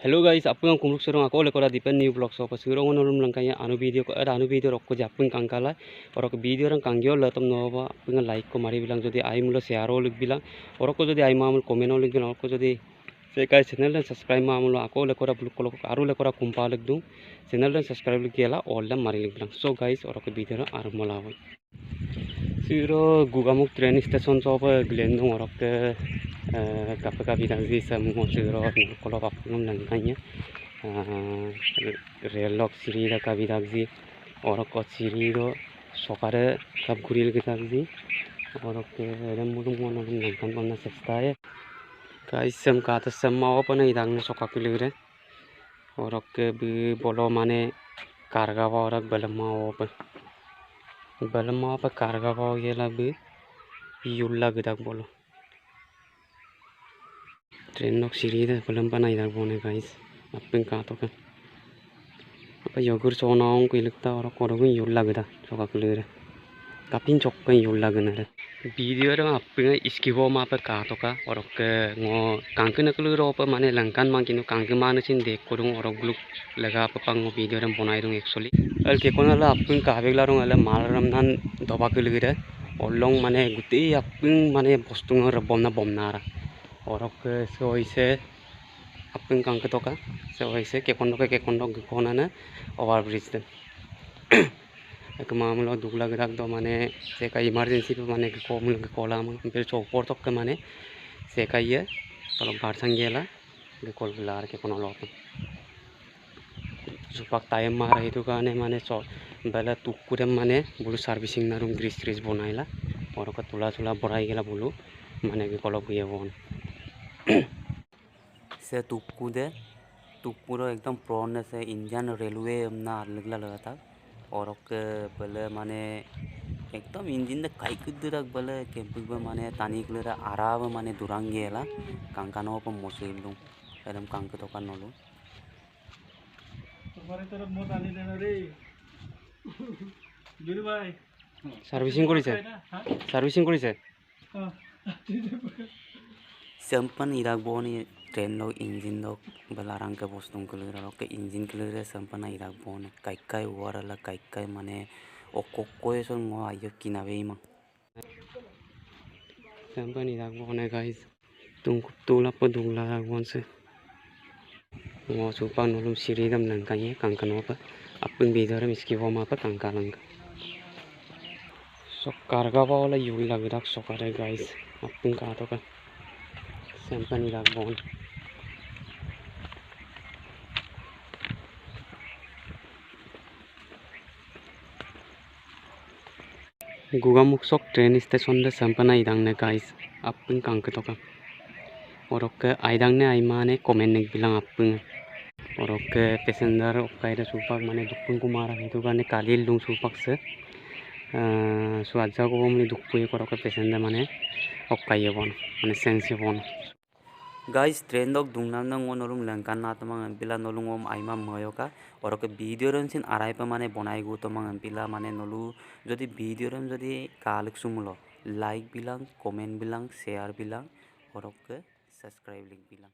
Hello guys, apung ang kumluk serong ako lekora dipen new vlog so pasirong onolum langkaya anu video ko ada anu video rokko japung kangkala orok video rang kanggyo latom nova apung like ko mari bilang jodi ai mulo share olik bilang orok jodi ai mamul comment olik bilang orok jodi sekai channel dan subscribe mamulo ako lekora bluk kolok aru lekora kumpa lik dung channel dan subscribe lik gela all dan mari lik bilang so guys orok video rang aru molawi siro gugamuk train station so pa glendung orok ke kapka bidang di semua siro kolok apung langkanya रेलक सिरी काबी दागजी और सिरी सकारे कब घुरी दागजी और नंकान बनना चेष्टा है काइसम कात सम open दागने सका किलगरे और बोलो माने कारगावा और बलमा पे कारगावा गेला भी युल्ला गदाग बोलो ट्रेन नक सिरी बलम बनाई दाग बोने गाइस अपने का तो kan apa yogur sonong kuilikta orang korong yul lagda soka kulere kapin chok kan yul lagna re video ra apne iskibo ma pa ka to ka orok ke ngo kangkena kulero pa mane langkan mang kinu kangke mane sin dek korong orok gluk laga pa pang video ram bonai rong actually al ke kona la apun ka begla rong ala mal ram nan doba kulere olong mane guti apun mane postung ra bomna ra orok ke soise apun kangke to ka soise ke kondo kona na over bridge दे एक मामूलो दुगला गदाक दो माने से का emergency पे माने को कोला फिर चौपर तक के माने से का ये तो बाहर संगेला कोल बिलार के कोनो लोट सुपाक टाइम मार रही तो गाने माने चो बेला तुकुरे माने बुलु सर्विसिंग ना रूम ग्रीस बनाइला और का तुला बड़ाई गेला बुलु माने के कोलो ये बोन से तुकुदे तुकुरो एकदम प्रोन से इंडियन रेलवे ना लगला लगा था और बले माने एकदम इंजिन दे काई कुदरक बले कैंपिंग माने तानी कुलरा आराम माने दुरांगेला कांकानो प मोसेल दु एकदम कांक तो का नलु तुम्हारे तरफ मत आने देना रे गुरु भाई सर्विसिंग করিছে सम्पन इराक बोनी ट्रेन लोग इंजिन लोग बलारंग के बोस्तों के लिए इंजिन के लिए सम्पन इराक बोने काई वाला काई माने कोई सोन वो आयो किनावे ही मां सम्पन इराक बोने गाइस तुला पर दुगला बोन से वो सुपा नलुम सिरीदम नंकाये कंकनो पर अपन बिदर मिसकी वो मा पर कंका लंका सो कारगा वाला यूल लग रहा सोकारे गाइस अपन का तो का सम्पन इराक बोन गुगामुक्सोक ट्रेन स्टेशन दे सम्पना इदांगने गाइस अपन कांके तो का और आइदांगने आइमाने कमेंट ने बिलांग अपन और पैसेंजर कायदा सुपाक माने दुखपुन कुमार हेतु गाने कालिल दुं सुपाक से सुआजा को हमने दुखपुय करके पैसेंजर माने ओकाये बोन माने सेंसी बोन गाइस ट्रेन दok dungnam nang onolum lengkan na tamang ampila nolung om aima moyoka और वीडियो रन सिन आराई पे माने बनाई गो तो मंग अम्पिला माने नलु जदि वीडियो रन जदि कालिक सुमुलो लाइक बिलांग कमेंट बिलांग शेयर बिलांग और सब्सक्राइब लिंक बिलांग।